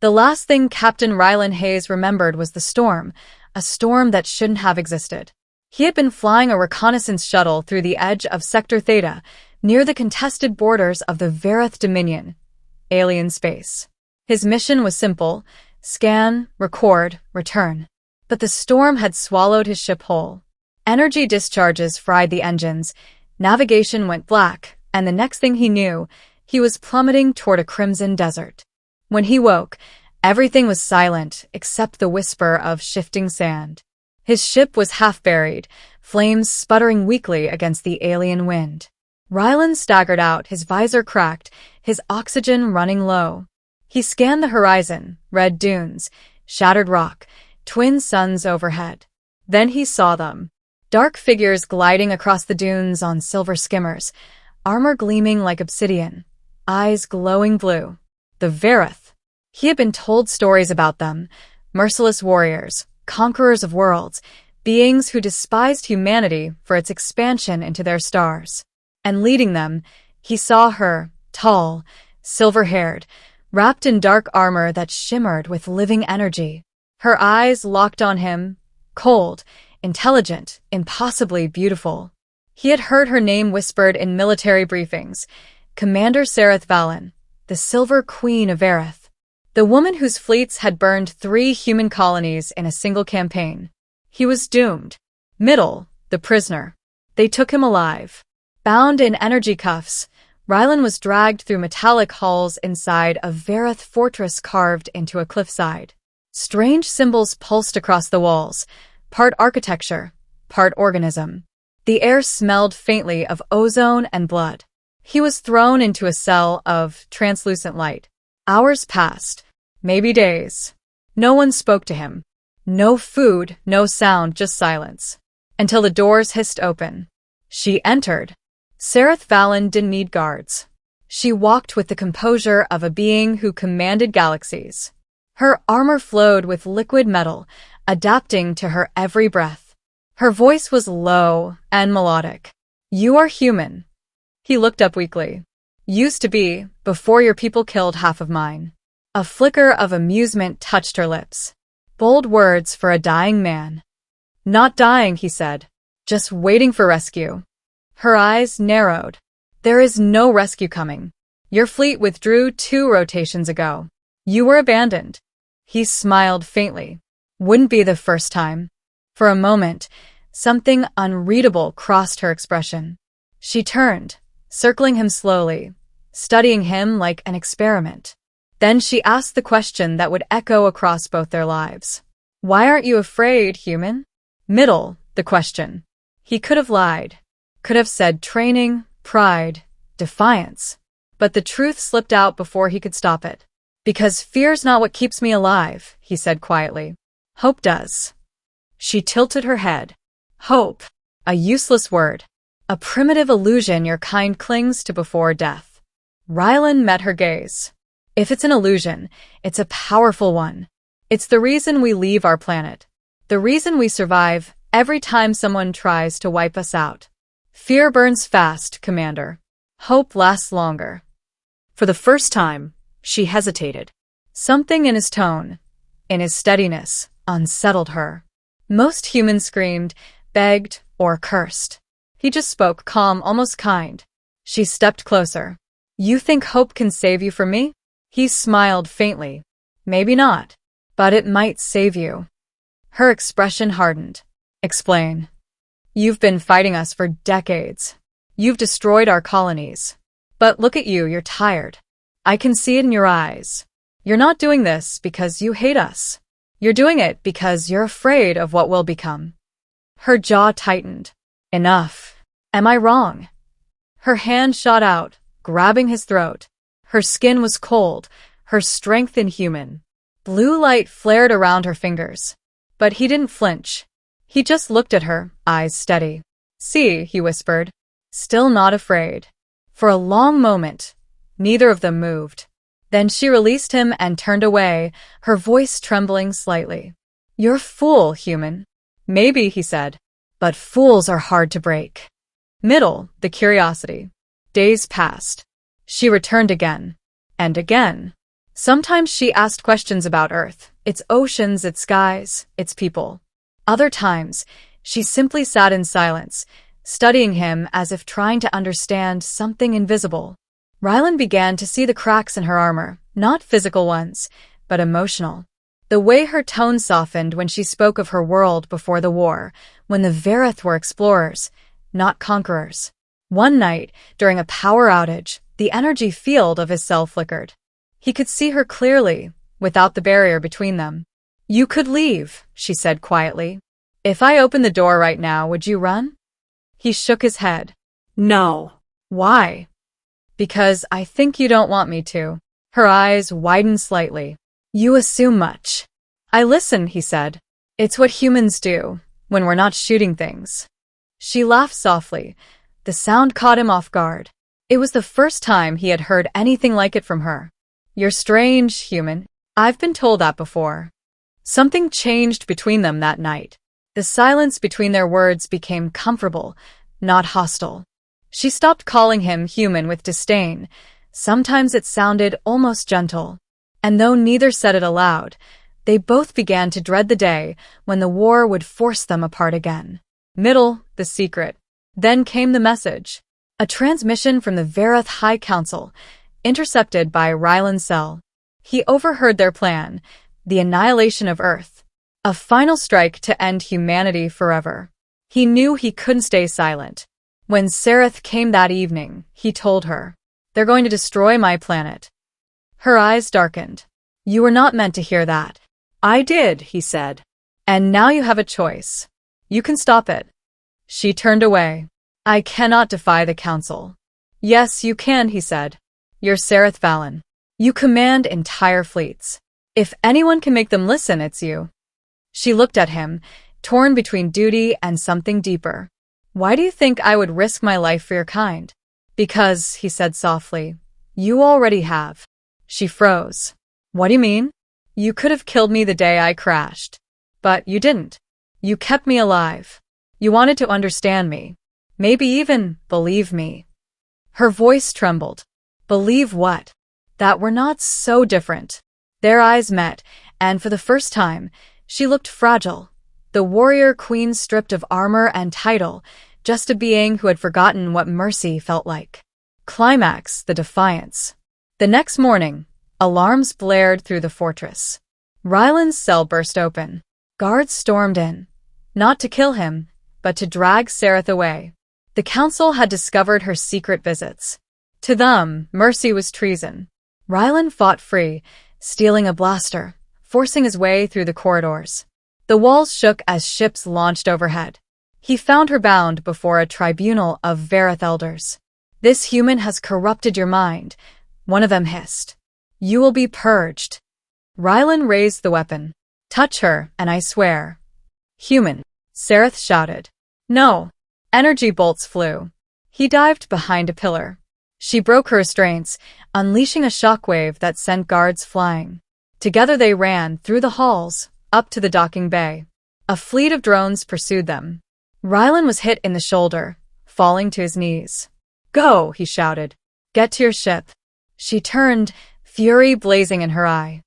The last thing Captain Rylan Hayes remembered was the storm, a storm that shouldn't have existed. He had been flying a reconnaissance shuttle through the edge of Sector Theta, near the contested borders of the Vareth Dominion, alien space. His mission was simple: scan, record, return. But the storm had swallowed his ship whole. Energy discharges fried the engines, navigation went black, and the next thing he knew, he was plummeting toward a crimson desert. When he woke, everything was silent except the whisper of shifting sand. His ship was half buried, flames sputtering weakly against the alien wind. Rylan staggered out, his visor cracked, his oxygen running low. He scanned the horizon, red dunes, shattered rock, twin suns overhead. Then he saw them. Dark figures gliding across the dunes on silver skimmers, armor gleaming like obsidian, eyes glowing blue. The Vareth. He had been told stories about them, merciless warriors, conquerors of worlds, beings who despised humanity for its expansion into their stars. And leading them, he saw her, tall, silver-haired, wrapped in dark armor that shimmered with living energy. Her eyes locked on him, cold, intelligent, impossibly beautiful. He had heard her name whispered in military briefings: Commander Sareth Valen, the Silver Queen of Vareth, the woman whose fleets had burned 3 human colonies in a single campaign. He was doomed. Middle, the prisoner. They took him alive. Bound in energy cuffs, Rylan was dragged through metallic halls inside a Vareth fortress carved into a cliffside. Strange symbols pulsed across the walls, part architecture, part organism. The air smelled faintly of ozone and blood. He was thrown into a cell of translucent light. Hours passed, maybe days. No one spoke to him. No food, no sound, just silence. Until the doors hissed open. She entered. Sareth Valen didn't need guards. She walked with the composure of a being who commanded galaxies. Her armor flowed with liquid metal, adapting to her every breath. Her voice was low and melodic. "You are human." He looked up weakly. "Used to be, before your people killed half of mine." A flicker of amusement touched her lips. Bold words for a dying man. "Not dying," he said. "Just waiting for rescue." Her eyes narrowed. "There is no rescue coming. Your fleet withdrew 2 rotations ago. You were abandoned." He smiled faintly. "Wouldn't be the first time." For a moment, something unreadable crossed her expression. She turned, circling him slowly, studying him like an experiment. Then she asked the question that would echo across both their lives. "Why aren't you afraid, human?" Middle, the question. He could have lied. Could have said training, pride, defiance. But the truth slipped out before he could stop it. "Because fear's not what keeps me alive," he said quietly. "Hope does." She tilted her head. Hope. A useless word. A primitive illusion your kind clings to before death. Rylan met her gaze. "If it's an illusion, it's a powerful one. It's the reason we leave our planet. The reason we survive every time someone tries to wipe us out. Fear burns fast, Commander. Hope lasts longer." For the first time, she hesitated. Something in his tone, in his steadiness, unsettled her. Most humans screamed, begged, or cursed. He just spoke calm, almost kind. She stepped closer. "You think hope can save you from me?" He smiled faintly. "Maybe not, but it might save you." Her expression hardened. "Explain." "You've been fighting us for decades. You've destroyed our colonies. But look at you, you're tired. I can see it in your eyes. You're not doing this because you hate us. You're doing it because you're afraid of what we'll become." Her jaw tightened. "Enough. Am I wrong?" Her hand shot out, grabbing his throat. Her skin was cold, her strength inhuman. Blue light flared around her fingers. But he didn't flinch. He just looked at her, eyes steady. "See," he whispered. Still not afraid. For a long moment, neither of them moved. Then she released him and turned away, her voice trembling slightly. "You're a fool, human." "Maybe," he said. "But fools are hard to break." Middle, the curiosity. Days passed. She returned again. And again. Sometimes she asked questions about Earth, its oceans, its skies, its people. Other times, she simply sat in silence, studying him as if trying to understand something invisible. Rylan began to see the cracks in her armor, not physical ones, but emotional. The way her tone softened when she spoke of her world before the war, when the Vareth were explorers, not conquerors. One night, during a power outage, the energy field of his cell flickered. He could see her clearly, without the barrier between them. "You could leave," she said quietly. "If I opened the door right now, would you run?" He shook his head. No. "Why?" "Because I think you don't want me to." Her eyes widened slightly. "You assume much." "I listen," he said. "It's what humans do, when we're not shooting things." She laughed softly. The sound caught him off guard. It was the first time he had heard anything like it from her. "You're strange, human." "I've been told that before." Something changed between them that night. The silence between their words became comfortable, not hostile. She stopped calling him human with disdain. Sometimes it sounded almost gentle. And though neither said it aloud, they both began to dread the day when the war would force them apart again. The secret. Then came the message. A transmission from the Vareth High Council, intercepted by Rylan's cell. He overheard their plan, the annihilation of Earth. A final strike to end humanity forever. He knew he couldn't stay silent. When Sareth came that evening, he told her, "They're going to destroy my planet." Her eyes darkened. "You were not meant to hear that." "I did," he said. "And now you have a choice. You can stop it." She turned away. "I cannot defy the council." "Yes, you can," he said. "You're Sareth Valen. You command entire fleets. If anyone can make them listen, it's you." She looked at him, torn between duty and something deeper. "Why do you think I would risk my life for your kind?" "Because," he said softly, "you already have." She froze. "What do you mean?" "You could have killed me the day I crashed. But you didn't. You kept me alive. You wanted to understand me. Maybe even believe me." Her voice trembled. "Believe what?" "That we're not so different." Their eyes met, and for the first time, she looked fragile. The warrior queen stripped of armor and title, just a being who had forgotten what mercy felt like. Climax, the defiance. The next morning, alarms blared through the fortress. Rylan's cell burst open. Guards stormed in. Not to kill him, but to drag Sareth away. The council had discovered her secret visits. To them, mercy was treason. Rylan fought free, stealing a blaster, forcing his way through the corridors. The walls shook as ships launched overhead. He found her bound before a tribunal of Vareth elders. "This human has corrupted your mind," one of them hissed. "You will be purged." Rylan raised the weapon. "Touch her, and I swear." "Human," Sareth shouted. "No." Energy bolts flew. He dived behind a pillar. She broke her restraints, unleashing a shockwave that sent guards flying. Together they ran through the halls, up to the docking bay. A fleet of drones pursued them. Rylan was hit in the shoulder, falling to his knees. "Go," he shouted. "Get to your ship." She turned, fury blazing in her eye.